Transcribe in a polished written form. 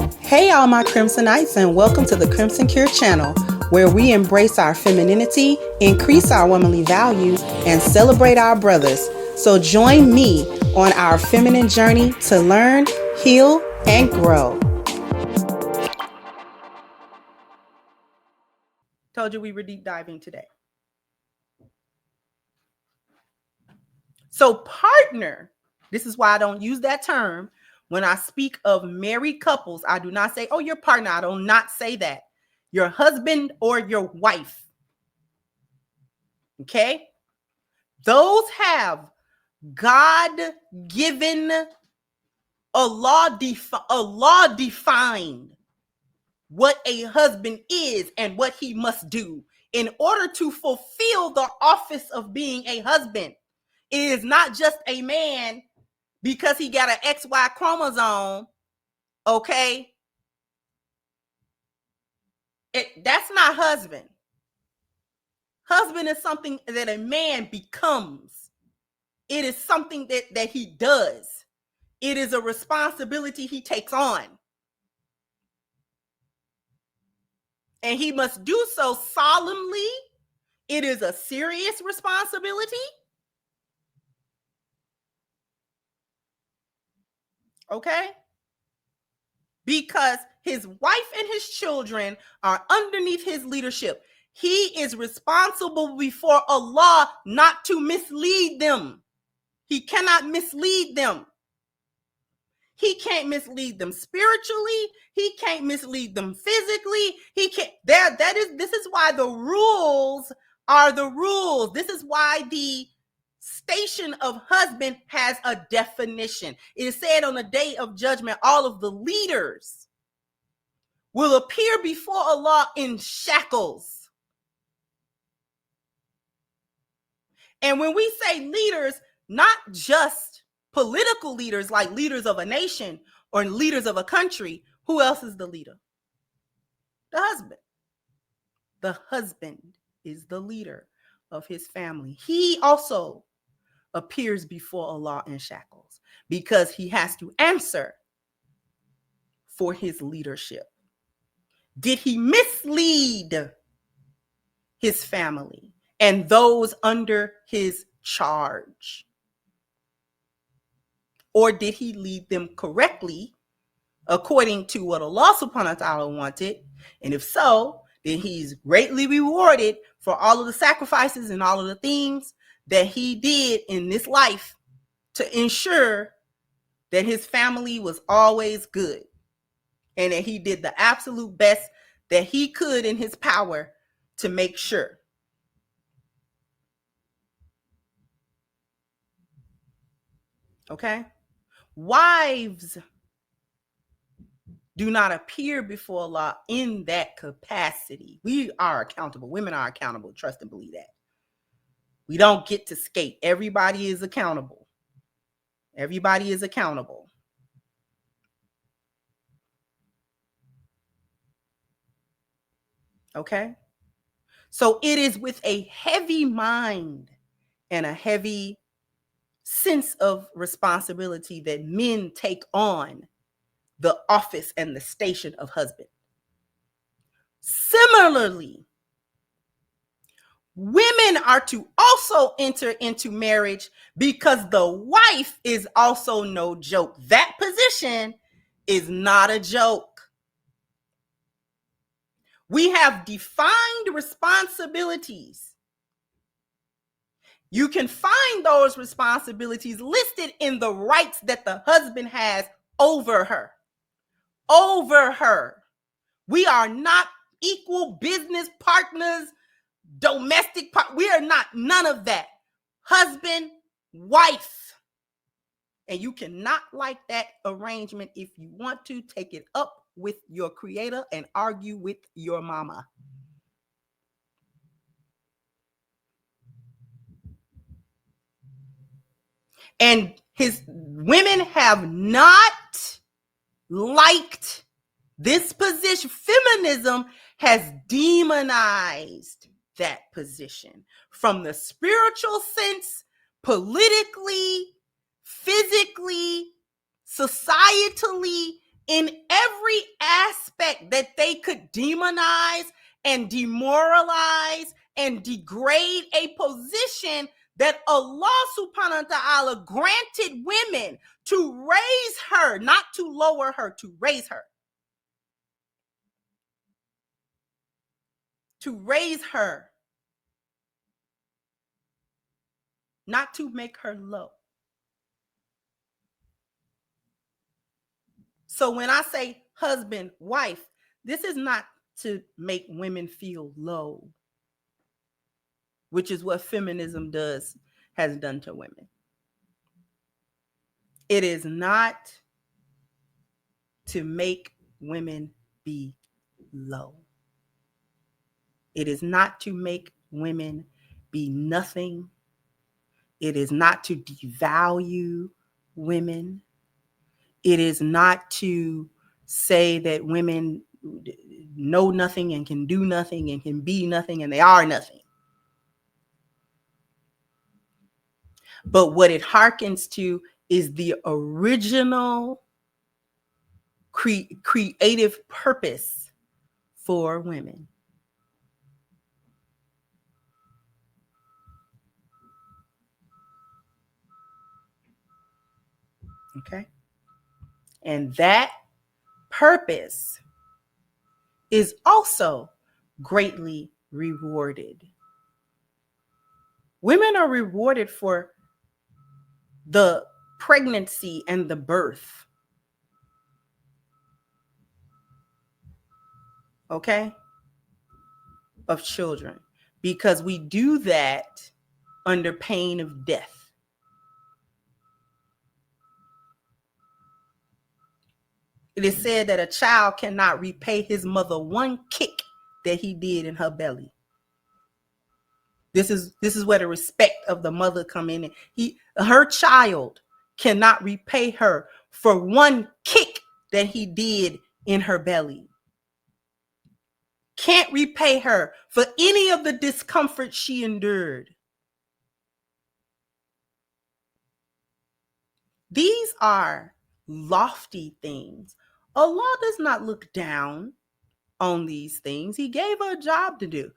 Hey, all my Crimsonites, and welcome to the Crimson Cure channel, where we embrace our femininity, increase our womanly value, and celebrate our brothers. So join me on our feminine journey to learn, heal, and grow. Told you we were deep diving today. So partner, this is why I don't use that term. When I speak of married couples, I do not say, oh, your partner. I do not say that. Your husband or your wife. Okay? Those have God-given, a law defined what a husband is and what he must do in order to fulfill the office of being a husband. It is not just a man because he got an XY chromosome, okay? That's not husband. Husband is something that a man becomes. It is something that he does. It is a responsibility he takes on. And he must do so solemnly. It is a serious responsibility. Okay? Because his wife and his children are underneath his leadership. He is responsible before Allah not to mislead them. He cannot mislead them. He can't mislead them spiritually. He can't mislead them physically. He can't. This is why the rules are the rules. This is why the station of husband has a definition. It is said on the day of judgment, all of the leaders will appear before Allah in shackles. And when we say leaders, not just political leaders like leaders of a nation or leaders of a country, who else is the leader? The husband. The husband is the leader of his family. He also appears before Allah in shackles because he has to answer for his leadership. Did he mislead his family and those under his charge? Or did he lead them correctly according to what Allah subhanahu wa ta'ala wanted? And if so, then he's greatly rewarded for all of the sacrifices and all of the things that he did in this life to ensure that his family was always good and that he did the absolute best that he could in his power to make sure. Okay? Wives do not appear before Allah in that capacity. We are accountable. Women are accountable. Trust and believe that. We don't get to skate. Everybody is accountable. Everybody is accountable. Okay? So it is with a heavy mind and a heavy sense of responsibility that men take on the office and the station of husband. Similarly, women are to also enter into marriage because the wife is also no joke. That position is not a joke. We have defined responsibilities. You can find those responsibilities listed in the rights that the husband has over her. Over her. We are not equal business partners, domestic we are not none of that. Husband, wife. And you cannot like that arrangement. If you want to, take it up with your creator and argue with your mama. And his women have not liked this position. Feminism has demonized that position from the spiritual sense, politically, physically, societally. in every aspect that they could demonize and demoralize and degrade a position that Allah subhanahu wa ta'ala granted women to raise her, not to lower her, to raise her. To raise her, not to make her low. So when I say husband, wife, this is not to make women feel low, which is what feminism has done to women. It is not to make women be low. It is not to make women be nothing. It is not to devalue women. It is not to say that women know nothing and can do nothing and can be nothing and they are nothing. But what it harkens to is the original creative purpose for women. Okay? And that purpose is also greatly rewarded. Women are rewarded for the pregnancy and the birth. Okay? Of children, because we do that under pain of death. It is said that a child cannot repay his mother one kick that he did in her belly. This is where the respect of the mother come in. Her child cannot repay her for one kick that he did in her belly. Can't repay her for any of the discomfort she endured. These are lofty things. Allah does not look down on these things. He gave her a job to do.